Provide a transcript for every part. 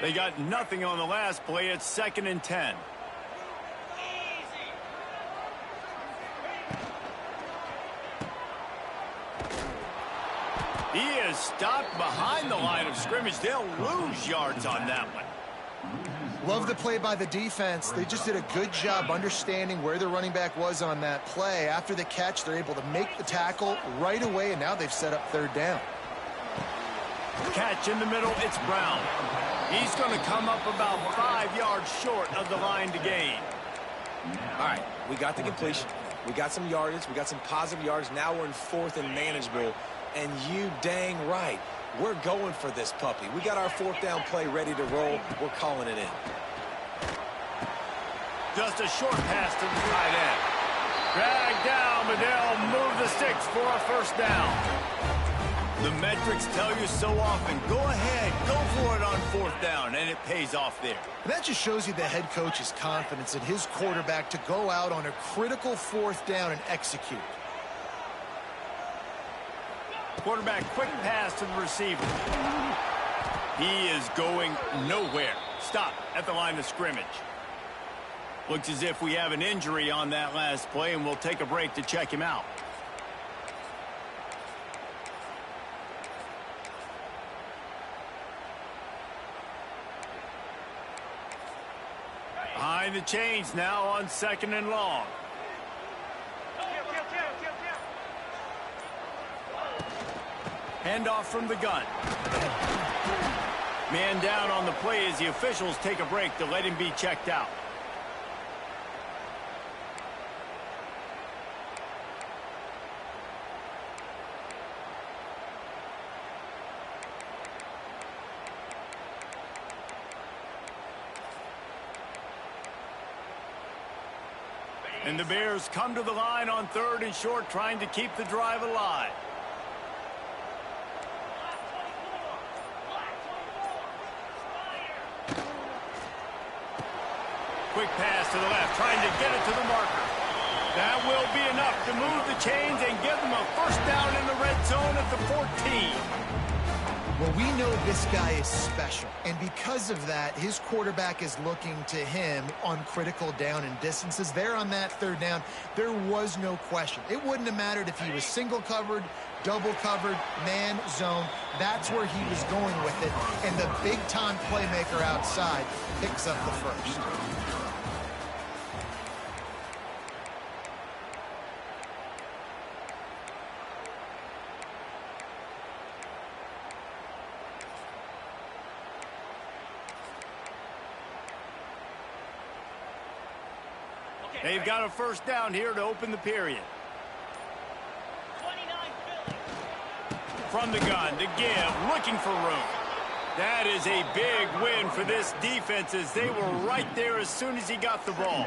They got nothing on the last play. It's 2nd and 10. He is stopped behind the line of scrimmage. They'll lose yards on that one. Love the play by the defense. They just did a good job understanding where the running back was on that play. After the catch, they're able to make the tackle right away, and now they've set up 3rd down. Catch in the middle. It's Brown. He's going to come up about 5 yards short of the line to gain. All right, we got the completion. We got some yardage. We got some positive yards. Now we're in 4th and manageable. And you dang right, we're going for this puppy. We got our 4th down play ready to roll. We're calling it in. Just a short pass to the tight end. Drag down, but they'll move the sticks for a 1st down. The metrics tell you so often, go ahead, go for it on 4th down, and it pays off there. And that just shows you the head coach's confidence in his quarterback to go out on a critical 4th down and execute. Quarterback, quick pass to the receiver. He is going nowhere. Stop at the line of scrimmage. Looks as if we have an injury on that last play, and we'll take a break to check him out. Behind the chains now on 2nd and long. Handoff from the gun. Man down on the play as the officials take a break to let him be checked out. And the Bears come to the line on 3rd and short, trying to keep the drive alive. Quick pass to the left, trying to get it to the marker. That will be enough to move the chains and give them a 1st down in the red zone at the 14. Well, we know this guy is special, and because of that, his quarterback is looking to him on critical down and distances. There on that 3rd down, there was no question. It wouldn't have mattered if he was single covered, double covered, man, zone. That's where he was going with it, and the big-time playmaker outside picks up the 1st. They've got a 1st down here to open the period. From the gun to give, looking for room. That is a big win for this defense as they were right there as soon as he got the ball.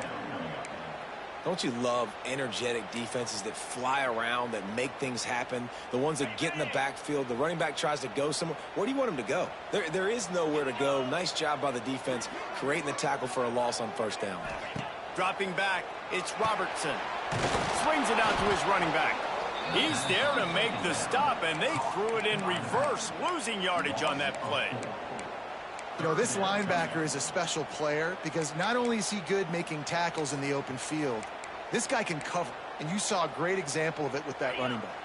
Don't you love energetic defenses that fly around, that make things happen? The ones that get in the backfield, the running back tries to go somewhere. Where do you want him to go? There is nowhere to go. Nice job by the defense, creating the tackle for a loss on 1st down. Dropping back, it's Robertson. Swings it out to his running back. He's there to make the stop, and they threw it in reverse, losing yardage on that play. You know, this linebacker is a special player because not only is he good making tackles in the open field, this guy can cover, and you saw a great example of it with that running back.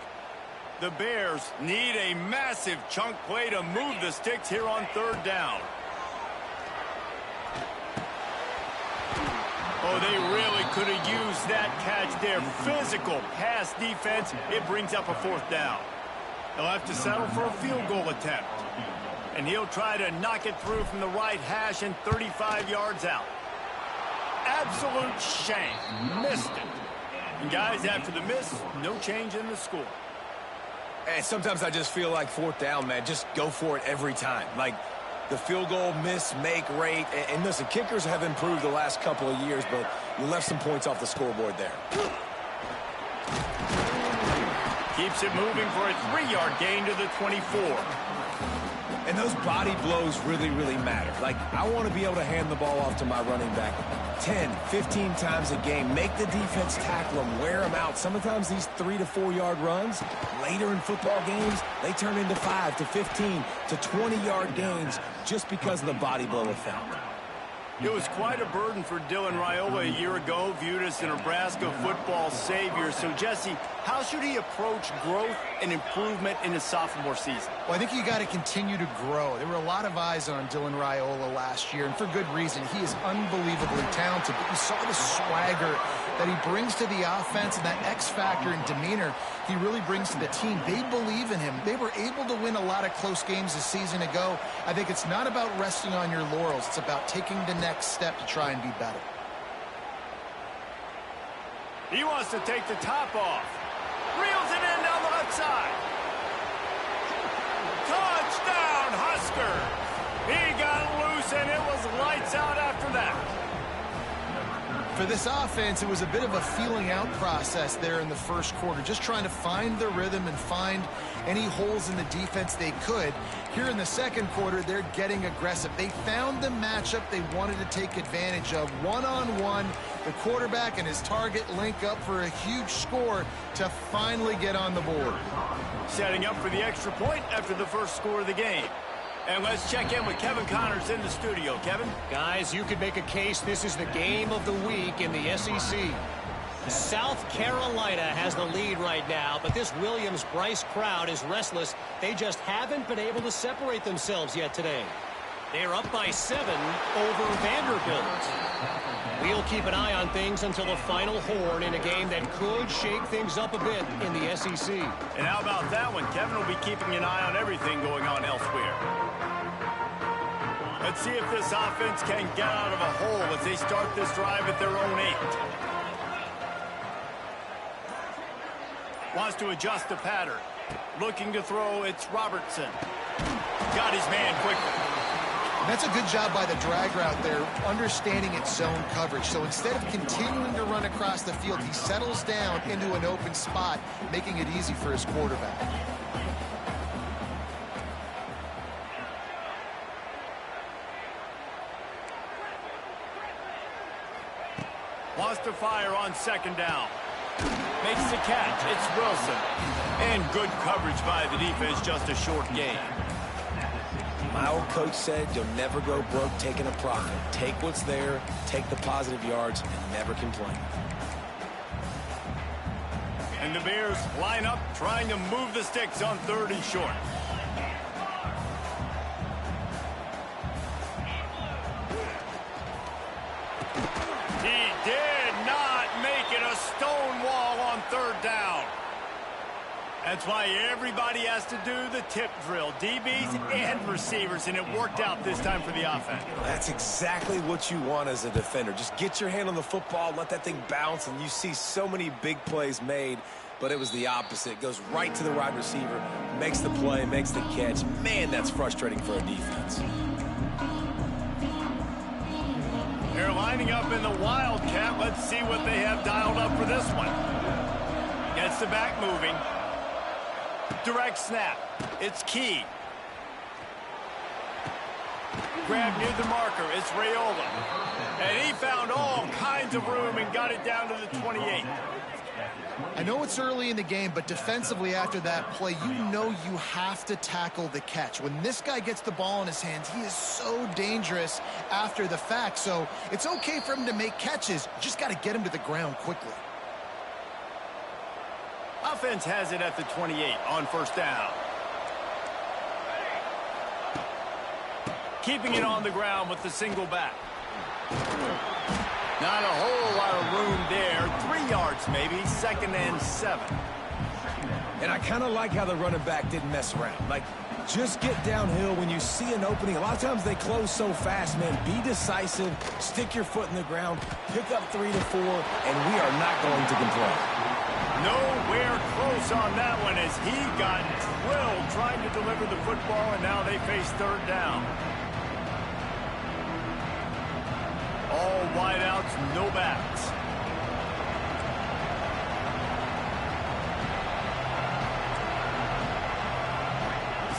The Bears need a massive chunk play to move the sticks here on 3rd down. Oh, they really could have used that catch there. Physical pass defense. It brings up a 4th down. They'll have to settle for a field goal attempt. And he'll try to knock it through from the right hash and 35 yards out. Absolute shame. Missed it. And guys, after the miss, no change in the score. And sometimes I just feel like 4th down, man. Just go for it every time. Like, the field goal miss-make rate. And listen, kickers have improved the last couple of years, but you left some points off the scoreboard there. Keeps it moving for a 3-yard gain to the 24. And those body blows really, really matter. Like, I want to be able to hand the ball off to my running back 10, 15 times a game. Make the defense tackle them, wear them out. Sometimes these 3 to 4 yard runs, later in football games, they turn into 5 to 15 to 20-yard gains just because of the body blow effect. It was quite a burden for Dylan Raiola a year ago, viewed as the Nebraska football savior. So, Jesse, how should he approach growth and improvement in his sophomore season? Well, I think you got to continue to grow. There were a lot of eyes on Dylan Raiola last year, and for good reason. He is unbelievably talented, but you saw the swagger that he brings to the offense and that X factor and demeanor he really brings to the team. They believe in him. They were able to win a lot of close games a season ago. I think it's not about resting on your laurels. It's about taking the next step to try and be better. He wants to take the top off. Reels it in down the left side. Touchdown, Huskers! He got loose, and it was lights out after that. For this offense, it was a bit of a feeling out process there in the first quarter, just trying to find the rhythm and find any holes in the defense they could. Here in the second quarter, they're getting aggressive. They found the matchup they wanted to take advantage of. One-on-one, the quarterback and his target link up for a huge score to finally get on the board. Setting up for the extra point after the first score of the game. And let's check in with Kevin Connors in the studio. Kevin? Guys, you could make a case this is the game of the week in the SEC. South Carolina has the lead right now, but this Williams-Brice crowd is restless. They just haven't been able to separate themselves yet today. They're up by 7 over Vanderbilt. We'll keep an eye on things until the final horn in a game that could shake things up a bit in the SEC. And how about that one? Kevin will be keeping an eye on everything going on elsewhere. Let's see if this offense can get out of a hole as they start this drive at their own 8. Wants to adjust the pattern. Looking to throw, it's Robertson. Got his man quickly. That's a good job by the drag route there, understanding its zone coverage. So instead of continuing to run across the field, he settles down into an open spot, making it easy for his quarterback. Wants to fire on second down. Makes the catch. It's Wilson. And good coverage by the defense, just a short gain. My old coach said you'll never go broke taking a profit. Take what's there, take the positive yards, and never complain. And the Bears line up, trying to move the sticks on 3rd and short. He did not make it a stone wall on 3rd down. That's why everybody has to do the tip drill, DBs and receivers, and it worked out this time for the offense. That's exactly what you want as a defender. Just get your hand on the football, let that thing bounce, and you see so many big plays made, but it was the opposite. It goes right to the wide receiver, makes the play, makes the catch. Man, that's frustrating for a defense. They're lining up in the Wildcat. Let's see what they have dialed up for this one. Gets the back moving. Direct snap. It's key. Grab near the marker. It's Raiola. And he found all kinds of room and got it down to the 28. I know it's early in the game, but defensively after that play, you know you have to tackle the catch. When this guy gets the ball in his hands, he is so dangerous after the fact. So it's okay for him to make catches. You just got to get him to the ground quickly. Offense has it at the 28 on 1st down. Keeping it on the ground with the single back. Not a whole lot of room there. 3 yards maybe. 2nd and 7. And I kind of like how the running back didn't mess around. Like, just get downhill when you see an opening. A lot of times they close so fast, man. Be decisive. Stick your foot in the ground. Pick up 3 to 4, and we are not going to complain. Nowhere close on that one as he got drilled trying to deliver the football, and now they face 3rd down. All wideouts, no backs.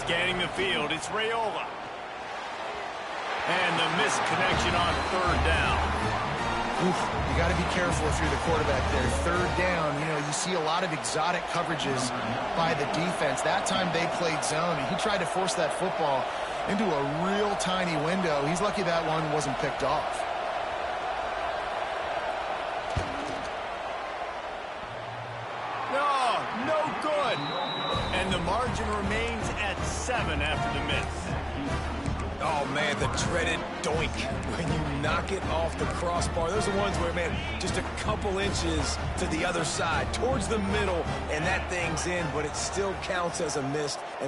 Scanning the field, it's Raiola. And the missed connection on third down. Oof, you got to be careful if you're the quarterback there. Third down, you know, you see a lot of exotic coverages by the defense. That time they played zone, and he tried to force that football into a real tiny window. He's lucky that one wasn't picked off. No good. And the margin remains at 7 after the miss. Oh, man, the dreaded doink when you knock it off the crossbar. Those are the ones where, man, just a couple inches to the other side, towards the middle, and that thing's in, but it still counts as a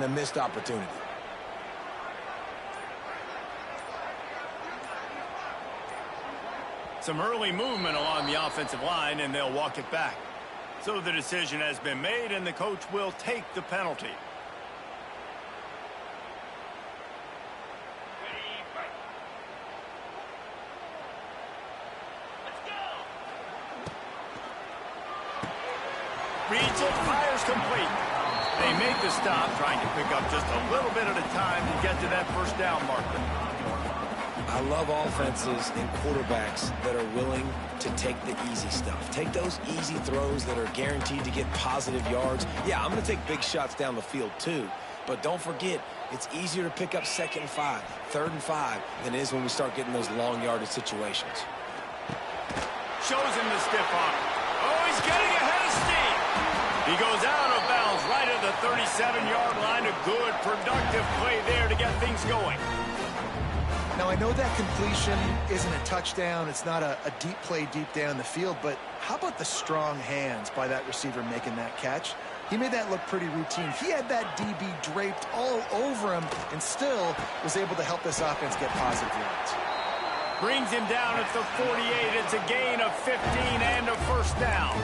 missed opportunity. Some early movement along the offensive line, and they'll walk it back. So the decision has been made, and the coach will take the penalty. Reads it, fires complete. They make the stop, trying to pick up just a little bit at a time to get to that first down marker. I love offenses and quarterbacks that are willing to take the easy stuff. Take those easy throws that are guaranteed to get positive yards. Yeah, I'm going to take big shots down the field too, but don't forget, it's easier to pick up 2nd and 5, 3rd and 5 than it is when we start getting those long yardage situations. Shows him the stiff arm. Oh, he's getting ahead of steam. He goes out of bounds right at the 37-yard line. A good, productive play there to get things going. Now, I know that completion isn't a touchdown. It's not a deep play deep down the field, but how about the strong hands by that receiver making that catch? He made that look pretty routine. He had that DB draped all over him and still was able to help this offense get positive yards. Brings him down at the 48. It's a gain of 15 and a first down.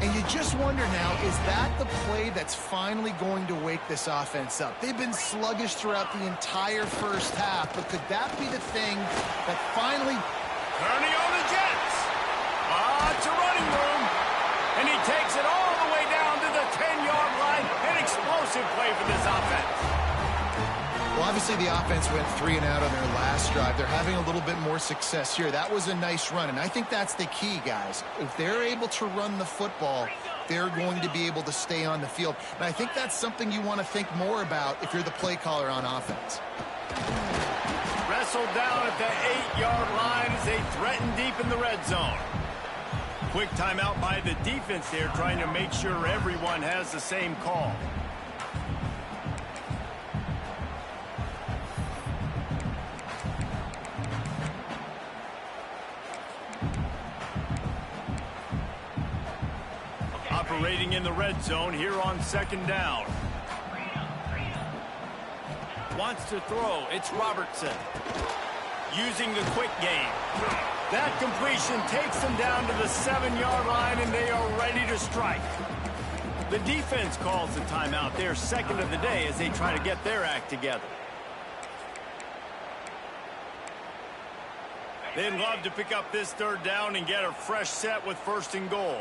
And you just wonder now, is that the play that's finally going to wake this offense up? They've been sluggish throughout the entire first half, but could that be the thing that finally... Turning on the Jets. It's a running room. And he takes it all the way down to the 10-yard line. An explosive play for this offense. Well, obviously the offense went 3 and out on their last drive. They're having a little bit more success here. That was a nice run, and I think that's the key, guys. If they're able to run the football, they're going to be able to stay on the field. And I think that's something you want to think more about if you're the play caller on offense. Wrestled down at the 8-yard line as they threaten deep in the red zone. Quick timeout by the defense there, trying to make sure everyone has the same call. Operating in the red zone here on 2nd down. Wants to throw. It's Robertson. Using the quick game. That completion takes them down to the 7-yard line, and they are ready to strike. The defense calls the timeout. Their second of the day as they try to get their act together. They'd love to pick up this 3rd down and get a fresh set with 1st and goal.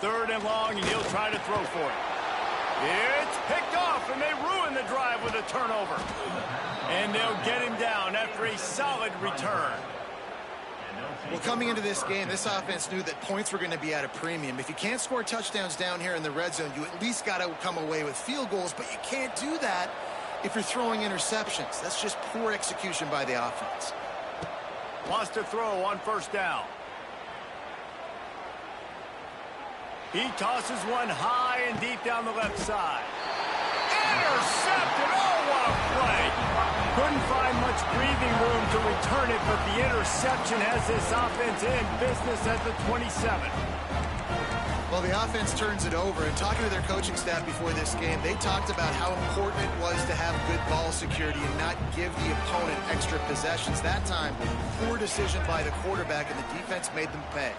3rd and long, and he'll try to throw for it. It's picked off, and they ruin the drive with a turnover. And they'll get him down after a solid return. Well, coming into this game, this offense knew that points were going to be at a premium. If you can't score touchdowns down here in the red zone, you at least got to come away with field goals, but you can't do that if you're throwing interceptions. That's just poor execution by the offense. Wants to throw on 1st down. He tosses one high and deep down the left side. Intercepted! Oh, what a play! Couldn't find much breathing room to return it, but the interception has this offense in business at the 27. Well, the offense turns it over, and talking to their coaching staff before this game, they talked about how important it was to have good ball security and not give the opponent extra possessions. That time, poor decision by the quarterback, and the defense made them pay.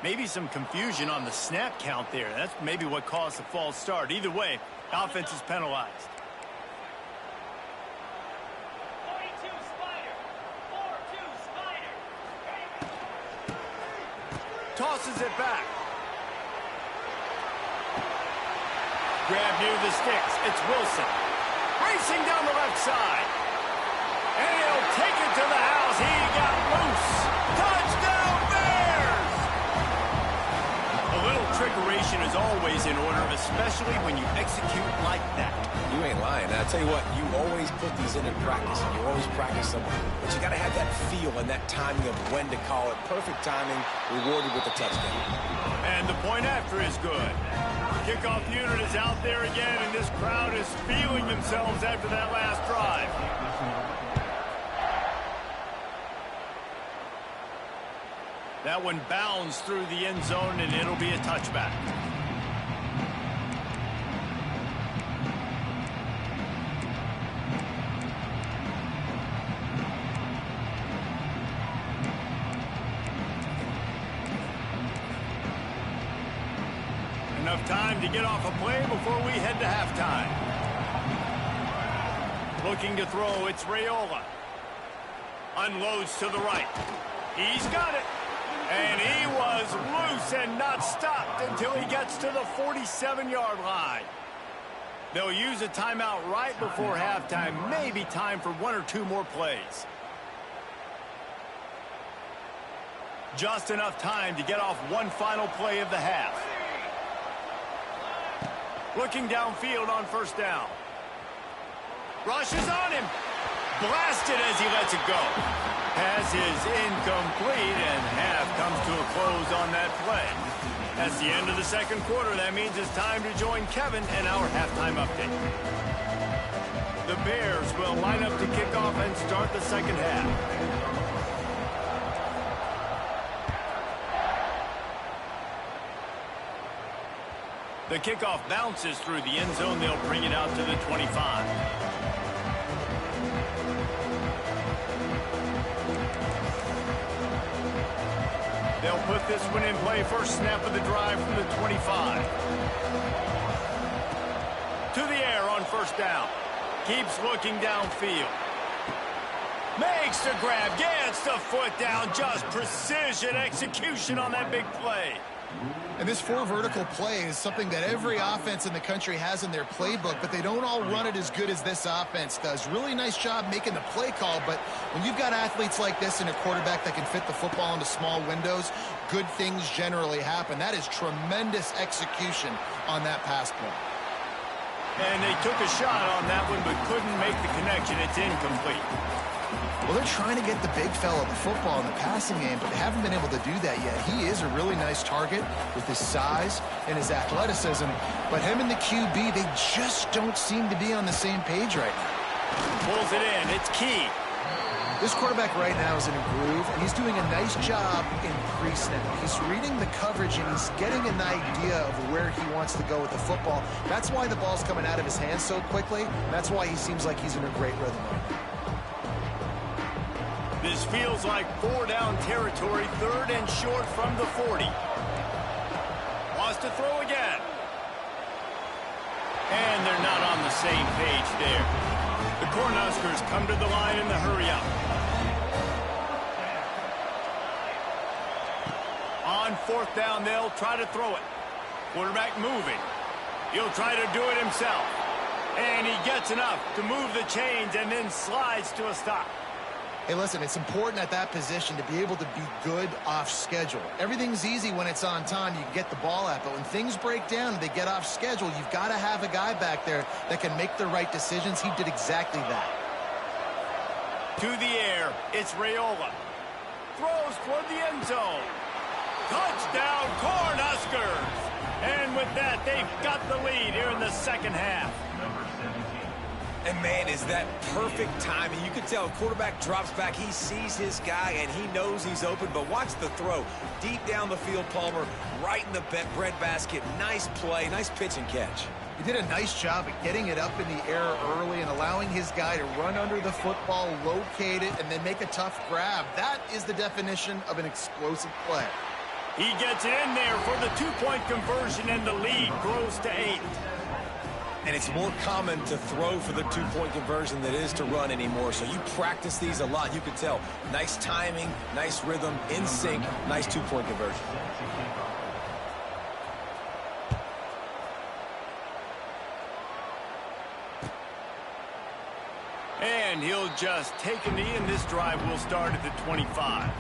Maybe some confusion on the snap count there. That's maybe what caused the false start. Either way, offense is penalized. 42 Spider. 4-2 Spider. Tosses it back. Grab near the sticks. It's Wilson. Racing down the left side. And he'll take it to the house. He got loose. Touchdown Bears! A little trickeration is always in order, especially when you execute like that. You ain't lying. And I'll tell you what, you always put these in practice. You always practice them. But you got to have that feel and that timing of when to call it. Perfect timing, rewarded with a touchdown. And the point after is good. Kickoff unit is out there again, and this crowd is feeling themselves after that last drive. That one bounds through the end zone, and it'll be a touchback. Enough time to get off a play before we head to halftime. Looking to throw, it's Raiola. Unloads to the right. He's got it. And he was loose and not stopped until he gets to the 47-yard line. They'll use a timeout right before halftime. Maybe time for one or two more plays. Just enough time to get off one final play of the half. Looking downfield on first down. Rushes on him. Blasted as he lets it go. Pass is incomplete, and half comes to a close on that play. That's the end of the second quarter. That means it's time to join Kevin and our halftime update. The Bears will line up to kick off and start the second half. The kickoff bounces through the end zone. They'll bring it out to the 25. They'll put this one in play. First snap of the drive from the 25. To the air on first down. Keeps looking downfield. Makes the grab. Gets the foot down. Just precision execution on that big play. And this four vertical play is something that every offense in the country has in their playbook, but they don't all run it as good as this offense does. Really nice job making the play call, but when you've got athletes like this and a quarterback that can fit the football into small windows, good things generally happen. That is tremendous execution on that pass play. And they took a shot on that one, but couldn't make the connection. It's incomplete. Well, they're trying to get the big fella the football in the passing game, but they haven't been able to do that yet. He is a really nice target with his size and his athleticism, but him and the QB, they just don't seem to be on the same page right now. Pulls it in. It's key. This quarterback right now is in a groove, and he's doing a nice job in pre-snap. He's reading the coverage, and he's getting an idea of where he wants to go with the football. That's why the ball's coming out of his hands so quickly. That's why he seems like he's in a great rhythm. This feels like four-down territory, third and short from the 40. Wants to throw again. And they're not on the same page there. The Cornhuskers come to the line in the hurry-up. On fourth down, they'll try to throw it. Quarterback moving. He'll try to do it himself. And he gets enough to move the chains and then slides to a stop. Hey, listen, it's important at that position to be able to be good off schedule. Everything's easy when it's on time. You can get the ball out. But when things break down and they get off schedule, you've got to have a guy back there that can make the right decisions. He did exactly that. To the air, it's Raiola. Throws toward the end zone. Touchdown, Cornhuskers! And with that, they've got the lead here in the second half. And, man, is that perfect timing. You can tell a quarterback drops back. He sees his guy, and he knows he's open. But watch the throw. Deep down the field, Palmer, right in the bread basket. Nice play, nice pitch and catch. He did a nice job at getting it up in the air early and allowing his guy to run under the football, locate it, and then make a tough grab. That is the definition of an explosive play. He gets it in there for the two-point conversion, and the lead grows to 8. And it's more common to throw for the two-point conversion than it is to run anymore. So you practice these a lot. You can tell. Nice timing, nice rhythm, in sync, nice two-point conversion. And he'll just take a knee, and this drive will start at the 25.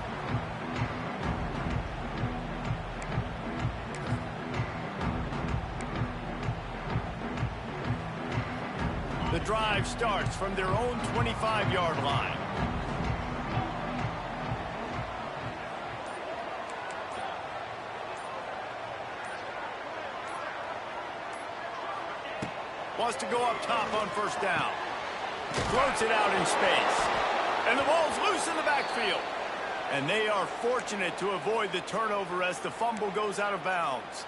The drive starts from their own 25-yard line. Wants to go up top on first down. Floats it out in space. And the ball's loose in the backfield. And they are fortunate to avoid the turnover as the fumble goes out of bounds.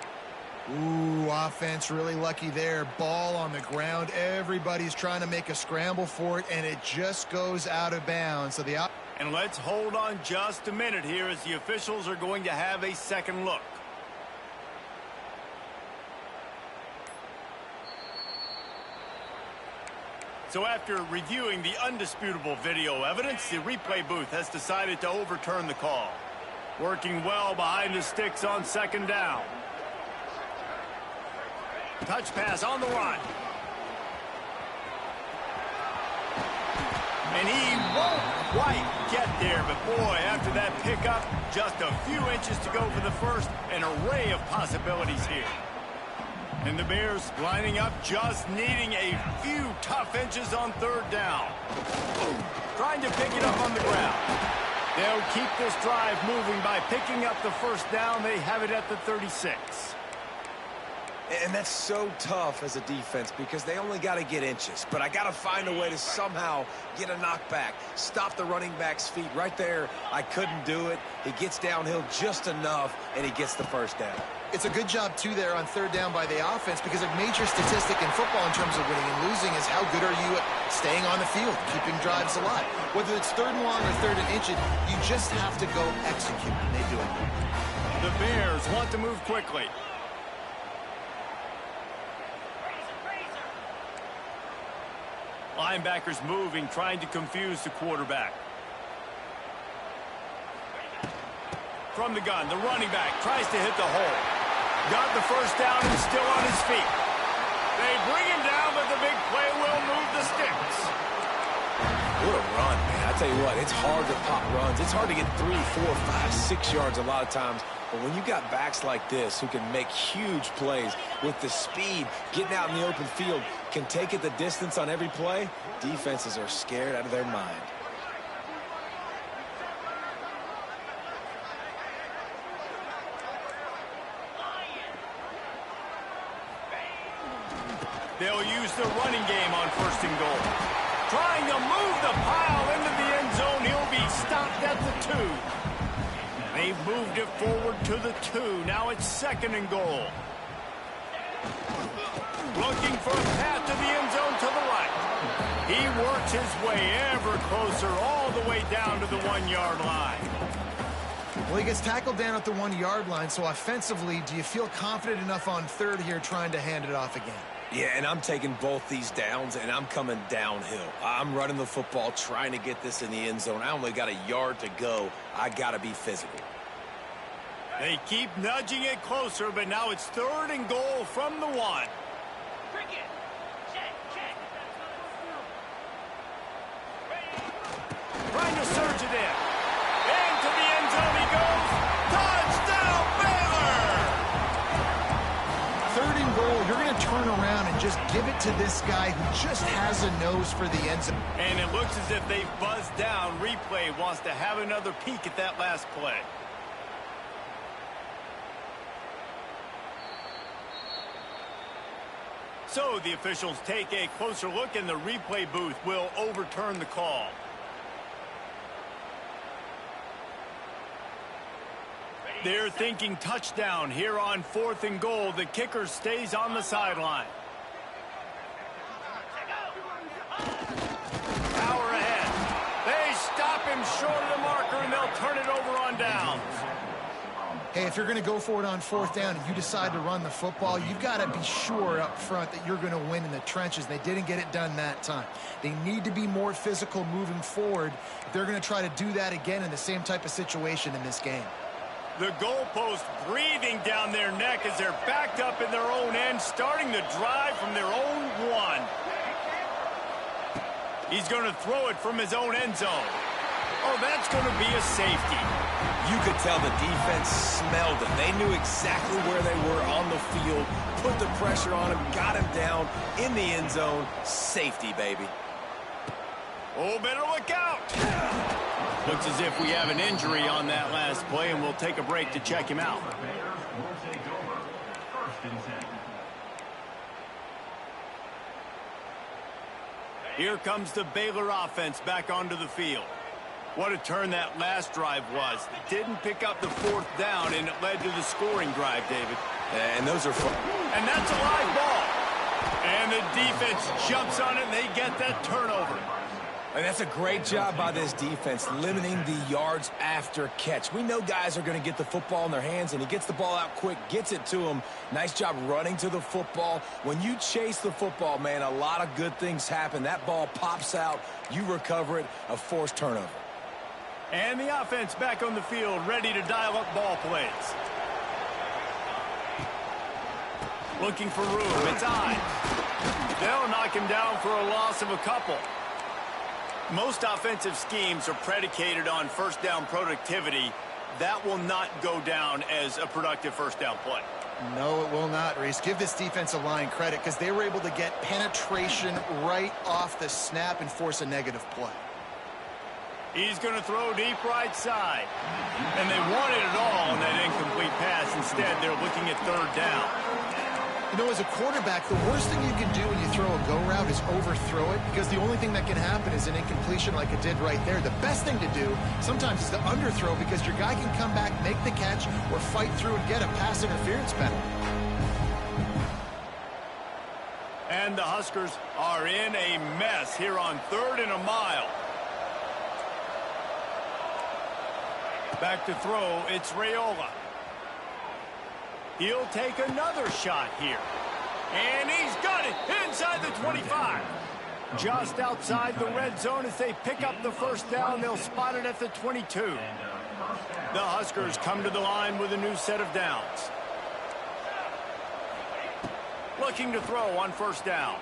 Ooh, offense really lucky there. Ball on the ground. Everybody's trying to make a scramble for it, and it just goes out of bounds. So and let's hold on just a minute here as the officials are going to have a second look. So after reviewing the undisputable video evidence, the replay booth has decided to overturn the call. Working well behind the sticks on second down. Touch pass on the run. And he won't quite get there, but boy, after that pickup, just a few inches to go for the first. An array of possibilities here. And the Bears lining up, just needing a few tough inches on third down. Trying to pick it up on the ground. They'll keep this drive moving by picking up the first down. They have it at the 36. And that's so tough as a defense because they only got to get inches. But I got to find a way to somehow get a knockback, stop the running back's feet. Right there, I couldn't do it. He gets downhill just enough, and he gets the first down. It's a good job, too, there on third down by the offense because a major statistic in football in terms of winning and losing is how good are you at staying on the field, keeping drives alive. Whether it's third and long or third and inches, you just have to go execute, and they do it. The Bears want to move quickly. Linebackers moving, trying to confuse the quarterback. From the gun, the running back tries to hit the hole. Got the first down and still on his feet. They bring him down, but the big play will move the sticks. What a run, man. I tell you what, it's hard to pop runs. It's hard to get 3, 4, 5, 6 yards a lot of times. But when you got backs like this who can make huge plays with the speed, getting out in the open field, can take it the distance on every play, defenses are scared out of their mind. They'll use the running game on first and goal. Trying to move the pile into the end zone. He'll be stopped at the 2. They've moved it forward to the 2. Now it's second and goal. Looking for a path to the end zone to the right. He works his way ever closer all the way down to the 1-yard line. Well, he gets tackled down at the 1-yard line, so offensively, do you feel confident enough on third here trying to hand it off again? Yeah, and I'm taking both these downs, and I'm coming downhill. I'm running the football, trying to get this in the end zone. I only got a yard to go. I got to be physical. They keep nudging it closer, but now it's third and goal from the 1. Trying to surge it in. Into the end zone he goes. Touchdown, Baylor! Third and goal, you're going to turn around and just give it to this guy who just has a nose for the end zone. And it looks as if they've buzzed down. Replay wants to have another peek at that last play. So the officials take a closer look, and the replay booth will overturn the call. They're thinking touchdown here on fourth and goal. The kicker stays on the sideline. Power ahead. They stop him short of the marker, and they'll turn it over on downs. Hey, if you're going to go for it on 4th down and you decide to run the football, you've got to be sure up front that you're going to win in the trenches. They didn't get it done that time. They need to be more physical moving forward if they're going to try to do that again in the same type of situation in this game. The goalpost breathing down their neck as they're backed up in their own end, starting the drive from their own 1. He's going to throw it from his own end zone. Oh, that's going to be a safety. You could tell the defense smelled it. They knew exactly where they were on the field, put the pressure on him, got him down in the end zone. Safety, baby. Oh, better look out. Looks as if we have an injury on that last play, and we'll take a break to check him out. Here comes the Baylor offense back onto the field. What a turn that last drive was. It didn't pick up the 4th down, and it led to the scoring drive, David. And those are fun. And that's a live ball. And the defense jumps on it, and they get that turnover. And that's a great job by this defense, limiting the yards after catch. We know guys are going to get the football in their hands, and he gets the ball out quick, gets it to him. Nice job running to the football. When you chase the football, man, a lot of good things happen. That ball pops out, you recover it, a forced turnover. And the offense back on the field, ready to dial up ball plays. Looking for room. It's on. They'll knock him down for a loss of a couple. Most offensive schemes are predicated on 1st down productivity. That will not go down as a productive 1st down play. No, it will not, Reese. Give this defensive line credit because they were able to get penetration right off the snap and force a negative play. He's going to throw deep right side. And they wanted it all on that incomplete pass. Instead, they're looking at 3rd down. You know, as a quarterback, the worst thing you can do when you throw a go route is overthrow it because the only thing that can happen is an incompletion like it did right there. The best thing to do sometimes is to underthrow because your guy can come back, make the catch, or fight through and get a pass interference penalty. And the Huskers are in a mess here on 3rd and a mile. Back to throw, it's Raiola. He'll take another shot here. And he's got it inside the 25. Just outside the red zone as they pick up the 1st down. They'll spot it at the 22. The Huskers come to the line with a new set of downs. Looking to throw on 1st down.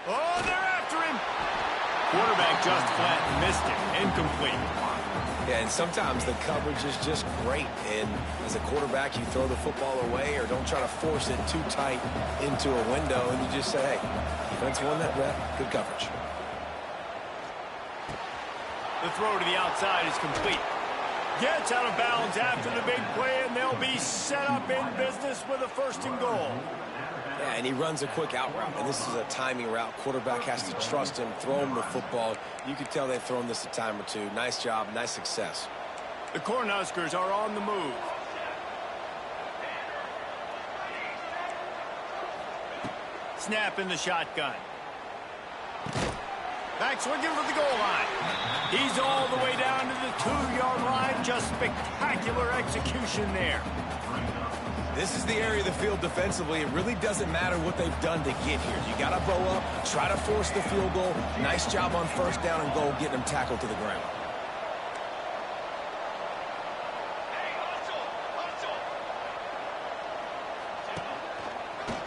Oh, they're after him. Quarterback just flat missed it. Incomplete. Yeah, and sometimes the coverage is just great. And as a quarterback, you throw the football away or don't try to force it too tight into a window. And you just say, hey, defense won that bet. Good coverage. The throw to the outside is complete. Gets out of bounds after the big play, and they'll be set up in business with a 1st and goal. Yeah, and he runs a quick out route, and this is a timing route. Quarterback has to trust him, throw him the football. You can tell they've thrown this a time or two. Nice job, nice success. The Cornhuskers are on the move. Snap in the shotgun. Back swinging for the goal line. He's all the way down to the 2-yard line. Just spectacular execution there. This is the area of the field defensively. It really doesn't matter what they've done to get here. You got to bow up, try to force the field goal. Nice job on 1st down and goal, getting them tackled to the ground.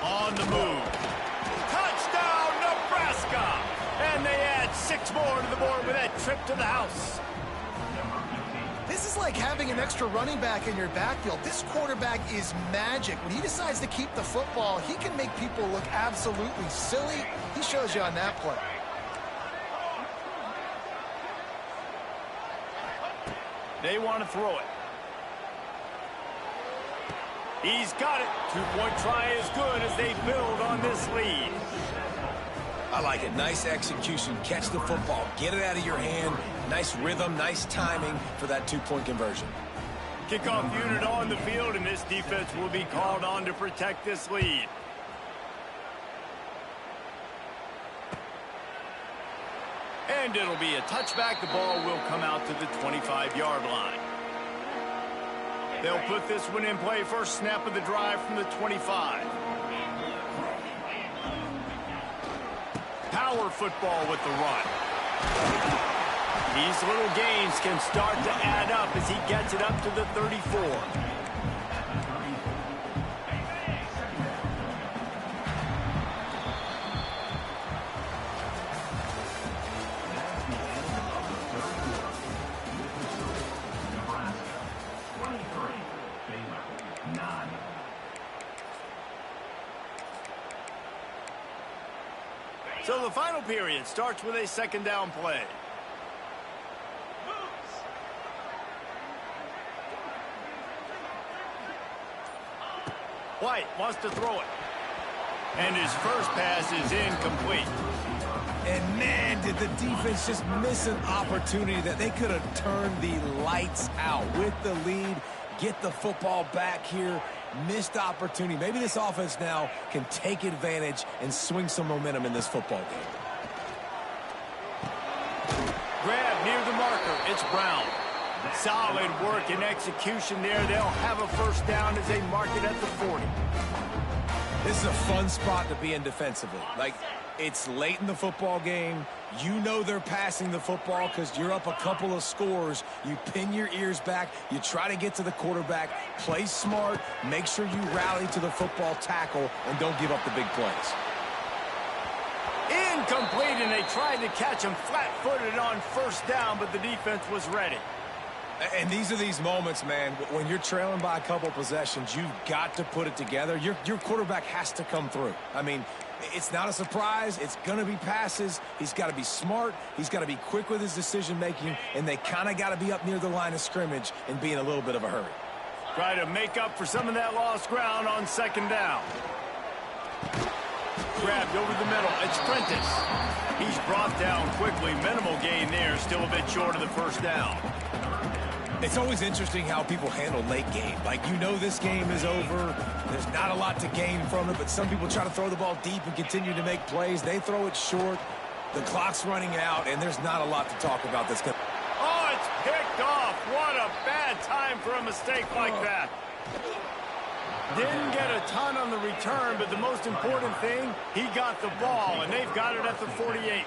On the move. Touchdown, Nebraska! And they add 6 more to the board with that trip to the house. This is like having an extra running back in your backfield. This quarterback is magic. When he decides to keep the football, he can make people look absolutely silly. He shows you on that play. They want to throw it. He's got it. 2-point try is good as they build on this lead. I like it. Nice execution. Catch the football. Get it out of your hand. Nice rhythm, nice timing for that 2-point conversion. Kickoff unit on the field, and this defense will be called on to protect this lead. And it'll be a touchback. The ball will come out to the 25-yard line. They'll put this one in play first snap of the drive from the 25. Power football with the run. These little gains can start to add up as he gets it up to the 34. So the final period starts with a second down play. White wants to throw it. And his first pass is incomplete. And man, did the defense just miss an opportunity that they could have turned the lights out with the lead, get the football back here. Missed opportunity. Maybe this offense now can take advantage and swing some momentum in this football game. Grab near the marker. It's Brown. Solid work and execution there. They'll have a first down as they mark it at the 40. This is a fun spot to be in defensively. Like, it's late in the football game. You know they're passing the football because you're up a couple of scores. You pin your ears back. You try to get to the quarterback. Play smart. Make sure you rally to the football tackle and don't give up the big plays. Incomplete, and they tried to catch him flat-footed on first down, but the defense was ready. And these are these moments, man, when you're trailing by a couple possessions, you've got to put it together. Your quarterback has to come through. I mean, it's not a surprise. It's going to be passes. He's got to be smart. He's got to be quick with his decision-making, and they kind of got to be up near the line of scrimmage and be in a little bit of a hurry. Try to make up for some of that lost ground on second down. Grabbed over the middle. It's Prentice. He's brought down quickly. Minimal gain there. Still a bit short of the first down. It's always interesting how people handle late game. Like, you know this game is over. There's not a lot to gain from it, but some people try to throw the ball deep and continue to make plays. They throw it short. The clock's running out, and there's not a lot to talk about this. Oh, it's picked off. What a bad time for a mistake like that. Didn't get a ton on the return, but the most important thing, he got the ball, and they've got it at the 48.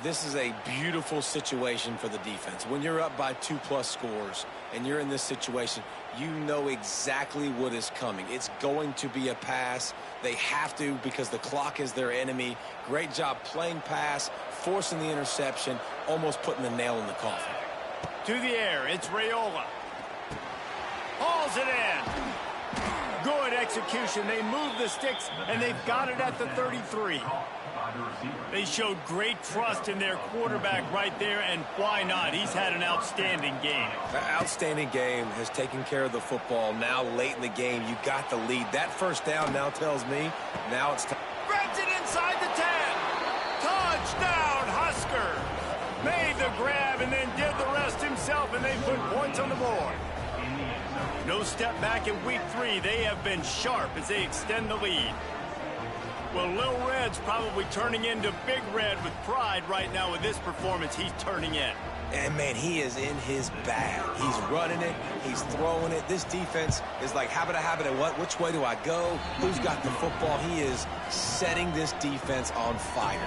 This is a beautiful situation for the defense. When you're up by 2+ scores and you're in this situation, you know exactly what is coming. It's going to be a pass. They have to because the clock is their enemy. Great job playing pass, forcing the interception, almost putting the nail in the coffin. To the air, it's Raiola. Hauls it in. Good execution. They move the sticks, and they've got it at the 33. They showed great trust in their quarterback right there, and why not? He's had an outstanding game. An outstanding game, has taken care of the football. Now, late in the game, you got the lead. That first down now tells me now it's time. Grabs it inside the 10. Touchdown, Husker. Made the grab and then did the rest himself, and they put points on the board. No step back in week 3. They have been sharp as they extend the lead. Well, Lil Red's probably turning into Big Red with pride right now with this performance he's turning in. And, man, he is in his bag. He's running it. He's throwing it. This defense is like, habit, what? Which way do I go? Who's got the football? He is setting this defense on fire.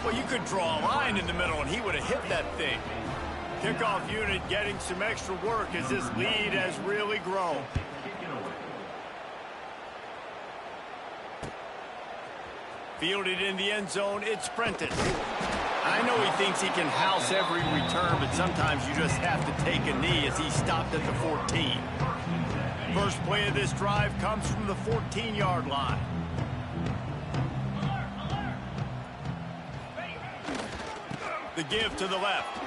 Well, you could draw a line in the middle, and he would have hit that thing. Kickoff unit getting some extra work as this lead has really grown. Fielded in the end zone, it's Prentice. I know he thinks he can house every return, but sometimes you just have to take a knee as he stopped at the 14. First play of this drive comes from the 14-yard line. The give to the left.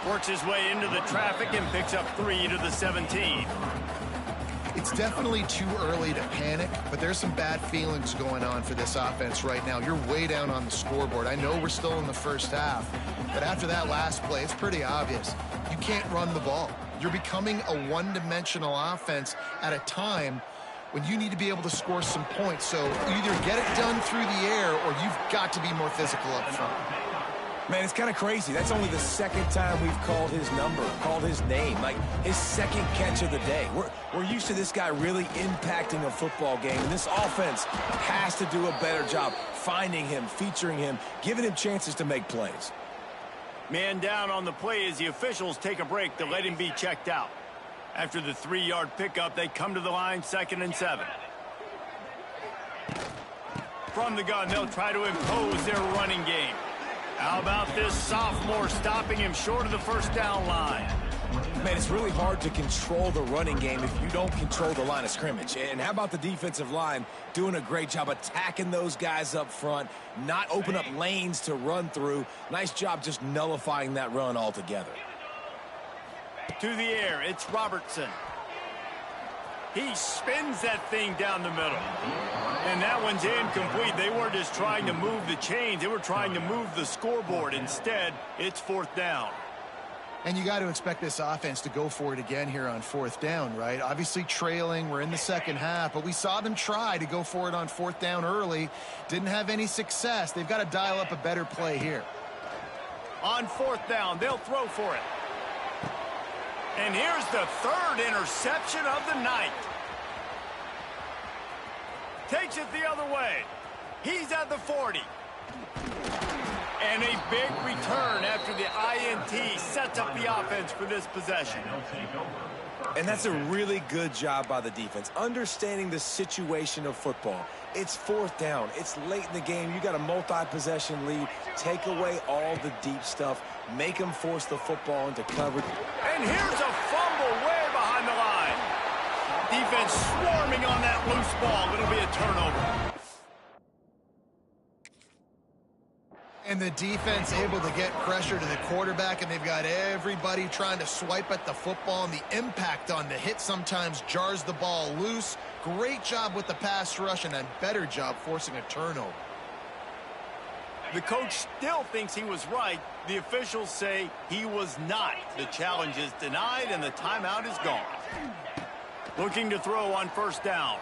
Works his way into the traffic and picks up 3 to the 17. It's definitely too early to panic, but there's some bad feelings going on for this offense right now. You're way down on the scoreboard. I know we're still in the first half, but after that last play, it's pretty obvious. You can't run the ball. You're becoming a one-dimensional offense at a time when you need to be able to score some points. So either get it done through the air or you've got to be more physical up front. Man, it's kind of crazy. That's only the second time we've called his number, called his name, like his second catch of the day. We're used to this guy really impacting a football game, and this offense has to do a better job finding him, featuring him, giving him chances to make plays. Man down on the play as the officials take a break to let him be checked out. After the 3-yard pickup, they come to the line, 2nd and 7. From the gun, they'll try to impose their running game. How about this sophomore stopping him short of the first down line? Man, it's really hard to control the running game if you don't control the line of scrimmage. And how about the defensive line doing a great job attacking those guys up front, not open up lanes to run through. Nice job just nullifying that run altogether. To the air, it's Robertson. He spins that thing down the middle. And that one's incomplete. They weren't just trying to move the chains. They were trying to move the scoreboard. Instead, it's 4th down. And you got to expect this offense to go for it again here on 4th down, right? Obviously trailing. We're in the second half, but we saw them try to go for it on 4th down early. Didn't have any success. They've got to dial up a better play here. On 4th down, they'll throw for it. And here's the 3rd interception of the night. Takes it the other way. He's at the 40. And a big return after the INT sets up the offense for this possession. And that's a really good job by the defense, understanding the situation of football. It's 4th down. It's late in the game. You got a multi-possession lead. Take away all the deep stuff. Make them force the football into coverage. And here's a fumble way behind the line. Defense swarming on that loose ball. It'll be a turnover. And the defense able to get pressure to the quarterback, and they've got everybody trying to swipe at the football, and the impact on the hit sometimes jars the ball loose. Great job with the pass rush and a better job forcing a turnover. The coach still thinks he was right. The officials say he was not. The challenge is denied, and the timeout is gone. Looking to throw on 1st down.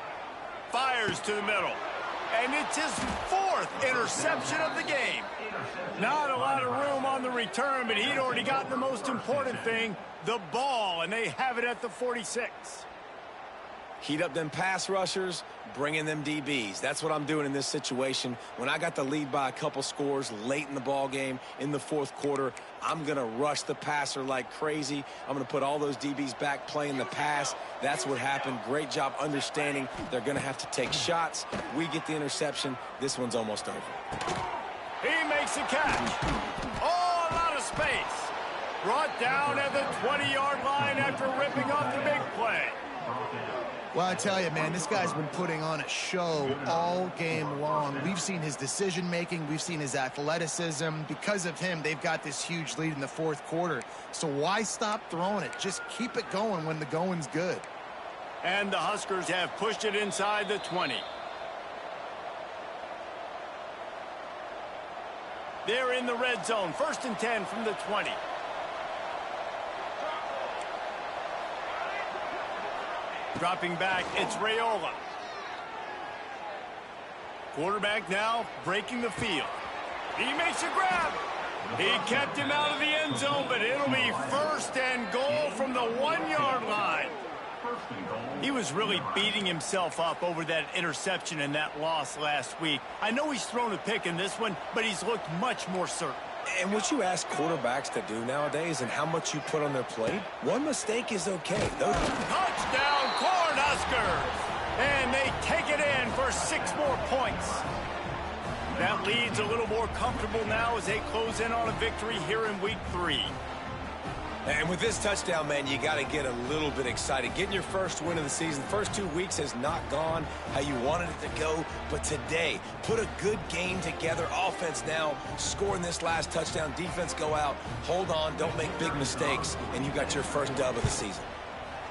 Fires to the middle. And it's his 4th interception of the game. Not a lot of room on the return, but he'd already gotten the most important thing, the ball, and they have it at the 46. Heat up them pass rushers, bring in them DBs. That's what I'm doing in this situation. When I got the lead by a couple scores late in the ball game in the 4th quarter, I'm going to rush the passer like crazy. I'm going to put all those DBs back playing the pass. That's what happened. Great job understanding they're going to have to take shots. We get the interception. This one's almost over. He makes a catch. Oh, a lot of space. Brought down at the 20-yard line after ripping off the big play. Well, I tell you, man, this guy's been putting on a show all game long. We've seen his decision-making. We've seen his athleticism. Because of him, they've got this huge lead in the 4th quarter. So why stop throwing it? Just keep it going when the going's good. And the Huskers have pushed it inside the 20. They're in the red zone. 1st and 10 from the 20. Dropping back, it's Raiola. Quarterback now breaking the field. He makes a grab. He kept him out of the end zone, but it'll be 1st and goal from the 1-yard line. He was really beating himself up over that interception and that loss last week. I know he's thrown a pick in this one, but he's looked much more certain. And what you ask quarterbacks to do nowadays and how much you put on their plate, one mistake is okay. Touchdown, Cornhuskers! And they take it in for 6 more points. That lead's a little more comfortable now as they close in on a victory here in week 3. And with this touchdown, man, you got to get a little bit excited. Getting your first win of the season. The first 2 weeks has not gone how you wanted it to go. But today, put a good game together. Offense now scoring this last touchdown. Defense go out. Hold on. Don't make big mistakes. And you got your first dub of the season.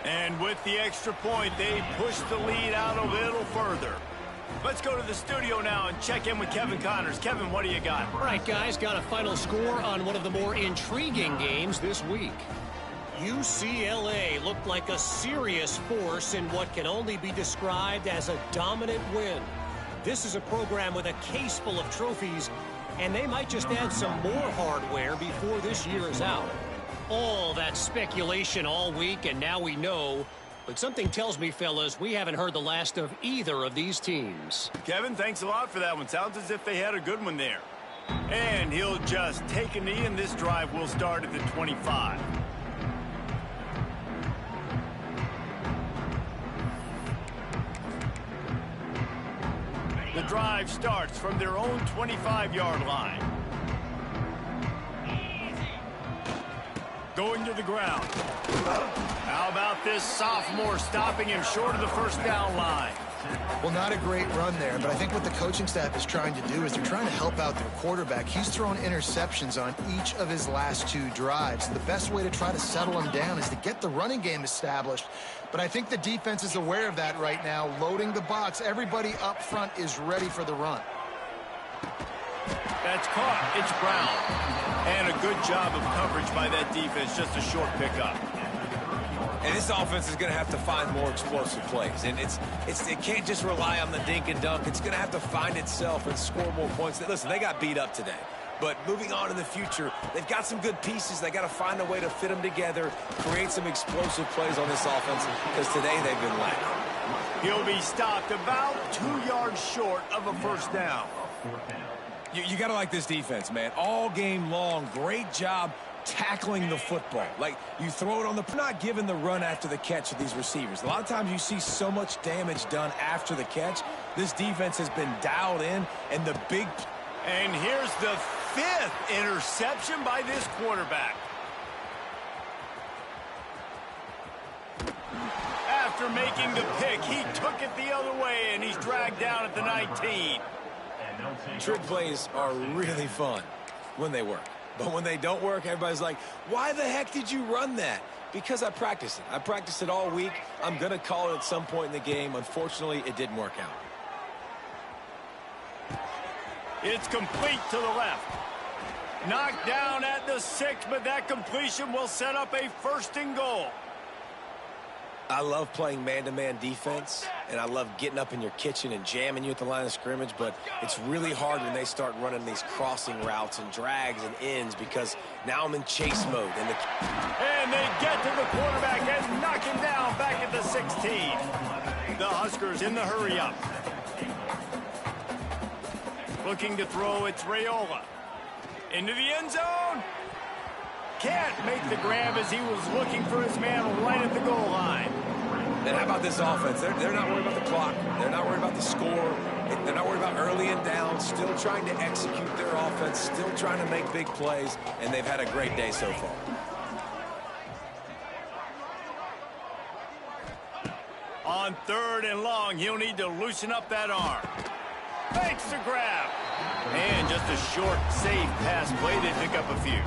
And with the extra point, they push the lead out a little further. Let's go to the studio now and check in with Kevin Connors. Kevin, what do you got? All right, guys, got a final score on one of the more intriguing games this week. UCLA looked like a serious force in what can only be described as a dominant win. This is a program with a case full of trophies, and they might just add some more hardware before this year is out. All that speculation all week, and now we know. But something tells me, fellas, we haven't heard the last of either of these teams. Kevin, thanks a lot for that one. Sounds as if they had a good one there. And he'll just take a knee, and this drive will start at the 25. The drive starts from their own 25-yard line. Going to the ground. How about this sophomore stopping him short of the first down line? Well, not a great run there, but I think what the coaching staff is trying to do is they're trying to help out their quarterback. He's thrown interceptions on each of his last 2 drives. The best way to try to settle him down is to get the running game established. But I think the defense is aware of that right now, loading the box. Everybody up front is ready for the run. That's caught. It's Brown. And a good job of coverage by that defense. Just a short pickup. And this offense is going to have to find more explosive plays. And it can't just rely on the dink and dunk. It's going to have to find itself and score more points. Listen, they got beat up today. But moving on in the future, they've got some good pieces. They got to find a way to fit them together, create some explosive plays on this offense, because today they've been lacking. He'll be stopped about 2 yards short of a first down. You got to like this defense, man. All game long, great job tackling the football. Like, you throw it on the... not giving the run after the catch of these receivers. A lot of times you see so much damage done after the catch. This defense has been dialed in, and the big... And here's the 5th interception by this quarterback. After making the pick, he took it the other way, and he's dragged down at the 19. Trick plays are really fun when they work. But when they don't work, everybody's like, why the heck did you run that? Because I practiced it. I practiced it all week. I'm going to call it at some point in the game. Unfortunately, it didn't work out. It's complete to the left. Knocked down at the 6, but that completion will set up a 1st and goal. I love playing man-to-man defense, and I love getting up in your kitchen and jamming you at the line of scrimmage, but it's really hard when they start running these crossing routes and drags and ends, because now I'm in chase mode. And they get to the quarterback and knock him down back at the 16. The Huskers in the hurry-up. Looking to throw, it's Raiola. Into the end zone. Can't make the grab as he was looking for his man right at the goal line. And how about this offense? They're not worried about the clock. They're not worried about the score. They're not worried about early and down. Still trying to execute their offense. Still trying to make big plays. And they've had a great day so far. On 3rd and long, he'll need to loosen up that arm. Makes the grab. And just a short, safe pass play. They pick up a few.